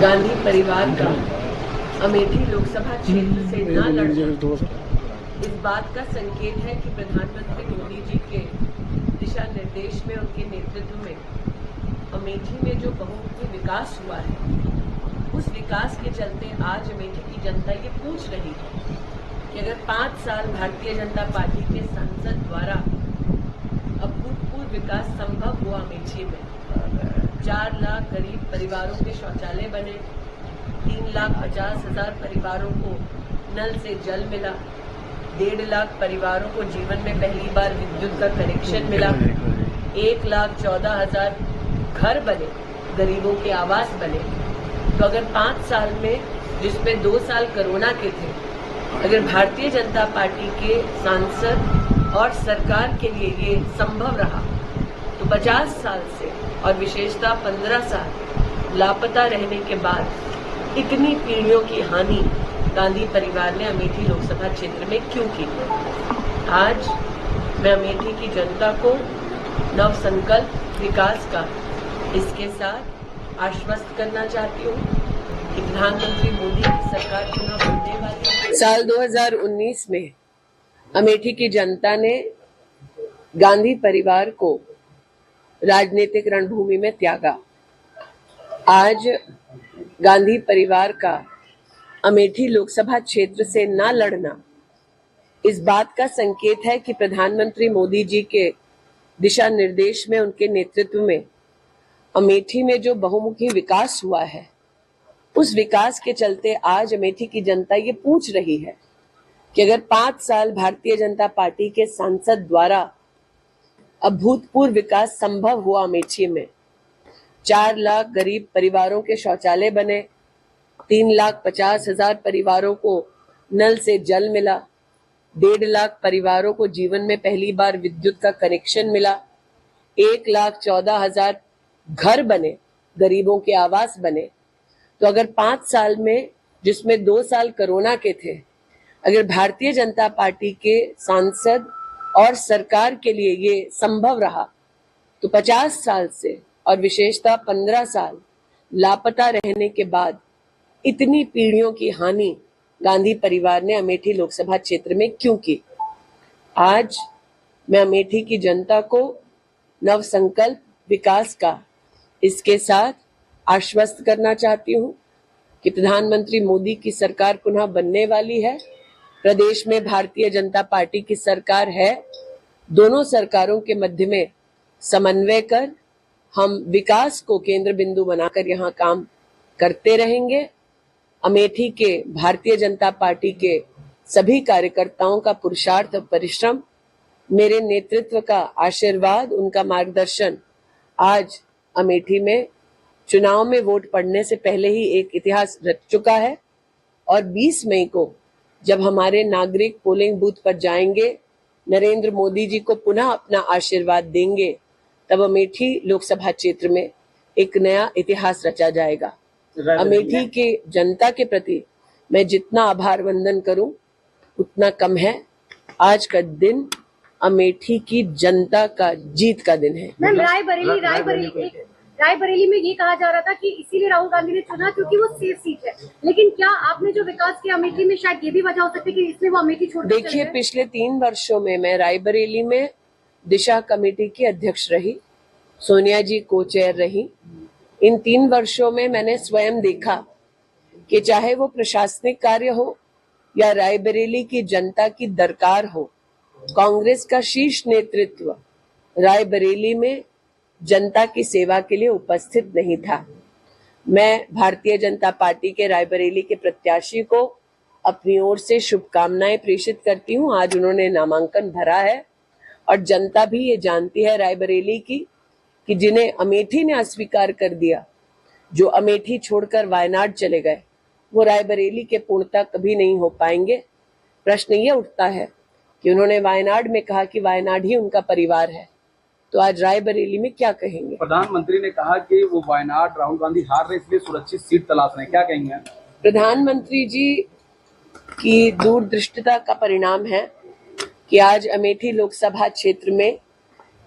गांधी परिवार का अमेठी लोकसभा क्षेत्र से न लड़ना इस बात का संकेत है कि प्रधानमंत्री मोदी जी के दिशा निर्देश में, उनके नेतृत्व में अमेठी में जो बहुमुखी विकास हुआ है, उस विकास के चलते आज अमेठी की जनता ये पूछ रही है कि अगर 5 साल भारतीय जनता पार्टी के सांसद द्वारा अभूतपूर्व विकास संभव हुआ अमेठी में, 4 लाख गरीब परिवारों के शौचालय बने, 3,50,000 परिवारों को नल से जल मिला, 1.5 लाख परिवारों को जीवन में पहली बार विद्युत का कनेक्शन मिला, 1,14,000 घर बने, गरीबों के आवास बने। तो अगर 5 साल में, जिसमें 2 साल कोरोना के थे, अगर भारतीय जनता पार्टी के सांसद और सरकार के लिए ये संभव रहा, तो 50 साल से और विशेषतः 15 साल लापता रहने के बाद इतनी पीढ़ियों की हानि गांधी परिवार ने अमेठी लोकसभा क्षेत्र में क्यों की? आज मैं अमेठी की जनता को नव संकल्प विकास का इसके साथ आश्वस्त करना चाहती हूँ कि प्रधानमंत्री मोदी की सरकार चुनाव बनने वाली है। साल 2019 में अमेठी की जनता ने गांधी परिवार को राजनीतिक रणभूमि में त्यागा। आज गांधी परिवार का अमेठी लोकसभा क्षेत्र से न लड़ना इस बात का संकेत है कि प्रधानमंत्री मोदी जी के दिशा निर्देश में, उनके नेतृत्व में अमेठी में जो बहुमुखी विकास हुआ है, उस विकास के चलते आज अमेठी की जनता ये पूछ रही है कि अगर 5 साल भारतीय जनता पार्टी के सांसद द्वारा अभूतपूर्व विकास संभव हुआ अमेठी में, 4 लाख गरीब परिवारों के शौचालय बने, 3,50,000 परिवारों को नल से जल मिला, 1.5 लाख परिवारों को जीवन में पहली बार विद्युत का कनेक्शन मिला, 1,14,000 घर बने, गरीबों के आवास बने। तो अगर 5 साल में, जिसमें 2 साल कोरोना के थे, अगर भारतीय जनता पार्टी के सांसद और सरकार के लिए ये संभव रहा, तो 50 साल से और विशेषतः 15 साल लापता रहने के बाद इतनी पीढ़ियों की हानि गांधी परिवार ने अमेठी लोकसभा क्षेत्र में क्यों की? आज मैं अमेठी की जनता को नव संकल्प विकास का इसके साथ आश्वस्त करना चाहती हूँ कि प्रधानमंत्री मोदी की सरकार पुनः बनने वाली है। प्रदेश में भारतीय जनता पार्टी की सरकार है। दोनों सरकारों के मध्य में समन्वय कर हम विकास को केंद्र बिंदु बनाकर यहाँ काम करते रहेंगे। अमेठी के भारतीय जनता पार्टी के सभी कार्यकर्ताओं का पुरुषार्थ और परिश्रम, मेरे नेतृत्व का आशीर्वाद, उनका मार्गदर्शन आज अमेठी में चुनाव में वोट पड़ने से पहले ही एक इतिहास रच चुका है। और 20 मई को जब हमारे नागरिक पोलिंग बूथ पर जाएंगे, नरेंद्र मोदी जी को पुनः अपना आशीर्वाद देंगे, तब अमेठी लोकसभा क्षेत्र में एक नया इतिहास रचा जाएगा। अमेठी के जनता के प्रति मैं जितना आभार वंदन करूं उतना कम है। आज का दिन अमेठी की जनता का जीत का दिन है। मैम, रायबरेली में ये कहा जा रहा था कि इसीलिए राहुल गांधी ने चुना क्योंकि वो सेफ सीट है, लेकिन क्या आपने जो विकास किया अमेठी में, शायद ये भी वजह हो सकती है कि इसलिए वो अमेठी छोड़? देखिए, पिछले 3 वर्षों में मैं रायबरेली में दिशा कमेटी की अध्यक्ष रही, सोनिया जी को चेयर रही। इन 3 वर्षों में मैंने स्वयं देखा कि चाहे वो प्रशासनिक कार्य हो या रायबरेली की जनता की दरकार हो, कांग्रेस का शीर्ष नेतृत्व रायबरेली में जनता की सेवा के लिए उपस्थित नहीं था। मैं भारतीय जनता पार्टी के रायबरेली के प्रत्याशी को अपनी ओर से शुभकामनाएं प्रेषित करती हूं। आज उन्होंने नामांकन भरा है और जनता भी ये जानती है रायबरेली की कि जिन्हें अमेठी ने अस्वीकार कर दिया, जो अमेठी छोड़कर वायनाड चले गए, वो रायबरेली के पूर्णता कभी नहीं हो पाएंगे। प्रश्न ये उठता है कि उन्होंने वायनाड में कहा कि वायनाड ही उनका परिवार है, तो आज रायबरेली में क्या कहेंगे? प्रधानमंत्री ने कहा कि वो वायनाड राहुल गांधी हार रहे, इसलिए सुरक्षित सीट तलाश रहे, क्या कहेंगे? प्रधानमंत्री जी की दूरदृष्टिता का परिणाम है कि आज अमेठी लोकसभा क्षेत्र में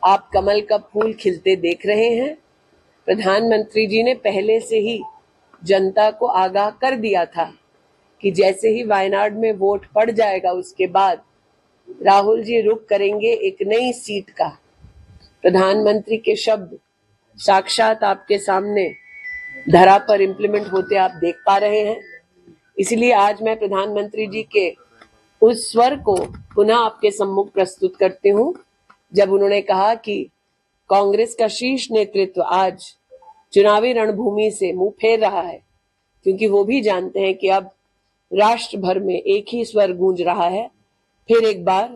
आप कमल का फूल खिलते देख रहे हैं। प्रधानमंत्री जी ने पहले से ही जनता को आगाह कर दिया था कि जैसे ही वायनाड में वोट पड़ जाएगा उसके बाद राहुल जी रुख करेंगे एक नई सीट का। प्रधानमंत्री के शब्द साक्षात आपके सामने धरा पर इम्प्लीमेंट होते आप देख पा रहे हैं। इसलिए आज मैं प्रधानमंत्री जी के उस स्वर को पुनः आपके सम्मुख प्रस्तुत करती हूं जब उन्होंने कहा कि कांग्रेस का शीर्ष नेतृत्व आज चुनावी रणभूमि से मुंह फेर रहा है, क्योंकि वो भी जानते हैं कि अब राष्ट्र भर में एक ही स्वर गूंज रहा है, फिर एक बार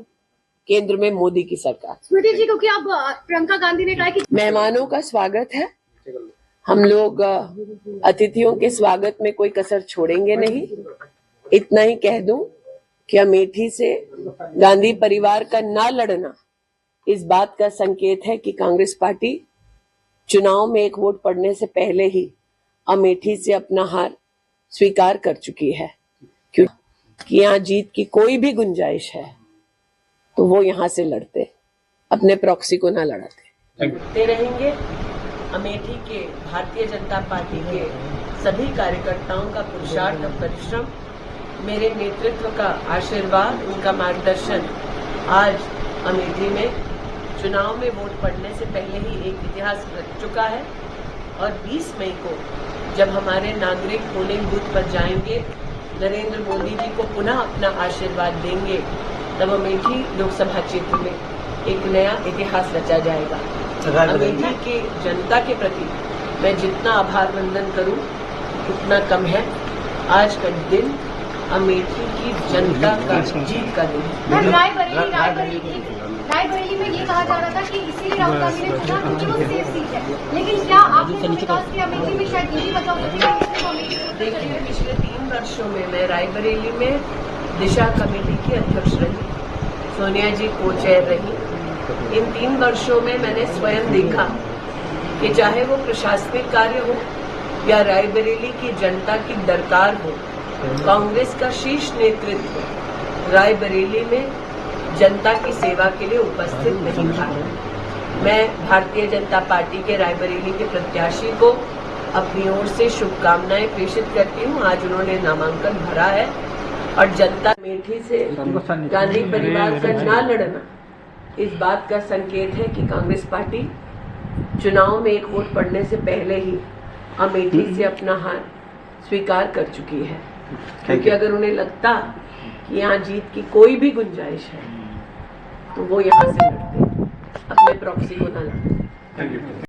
केंद्र में मोदी की सरकार। स्मृति जी, क्योंकि अब प्रियंका गांधी ने कहा कि मेहमानों का स्वागत है, हम लोग अतिथियों के स्वागत में कोई कसर छोड़ेंगे नहीं। इतना ही कह दूं कि अमेठी से गांधी परिवार का ना लड़ना इस बात का संकेत है कि कांग्रेस पार्टी चुनाव में एक वोट पड़ने से पहले ही अमेठी से अपना हार स्वीकार कर चुकी है, क्योंकि यहाँ जीत की कोई भी गुंजाइश है तो वो यहाँ से लड़ते, अपने प्रॉक्सी को ना लड़ाते रहेंगे। अमेठी के भारतीय जनता पार्टी के सभी कार्यकर्ताओं का पुरुषार्थ और परिश्रम, मेरे नेतृत्व का आशीर्वाद, उनका मार्गदर्शन आज अमेठी में चुनाव में वोट पड़ने से पहले ही एक इतिहास रच चुका है। और 20 मई को जब हमारे नागरिक पोलिंग बूथ पर जाएंगे, नरेंद्र मोदी जी को पुनः अपना आशीर्वाद देंगे, तब अमेठी लोकसभा क्षेत्र में एक नया इतिहास रचा जाएगा। अमेठी की जनता के प्रति मैं जितना आभार वंदन करूं उतना कम है। आज का दिन अमेठी की जनता का जीत का दिन है। रायबरेली में ये कहा जा रहा था कि इसीलिए राहुल गांधी ने चुना क्योंकि वो सेफ सीट है, लेकिन क्या आपने जो विकास किया अमेठी में शायद ये भी बचाव सकता है? देखिए, पिछले 3 वर्षों में मैं रायबरेली में दिशा कमेटी की अध्यक्ष रही, सोनिया जी को चेयर रही। इन 3 वर्षों में मैंने स्वयं देखा कि चाहे वो प्रशासनिक कार्य हो या रायबरेली की जनता की दरकार हो, कांग्रेस का शीर्ष नेतृत्व रायबरेली में जनता की सेवा के लिए उपस्थित नहीं था। मैं भारतीय जनता पार्टी के रायबरेली के प्रत्याशी को अपनी ओर से शुभकामनाएं प्रेषित करती हूं। आज उन्होंने नामांकन भरा है और जनता अमेठी से गांधी परिवार का ना लड़ना इस बात का संकेत है कि कांग्रेस पार्टी चुनाव में एक वोट पड़ने से पहले ही अमेठी से अपना हार स्वीकार कर चुकी है, क्योंकि अगर उन्हें लगता कि यहाँ जीत की कोई भी गुंजाइश है तो वो यहाँ से लड़ते, अपने प्रॉक्सी को ना लड़ते।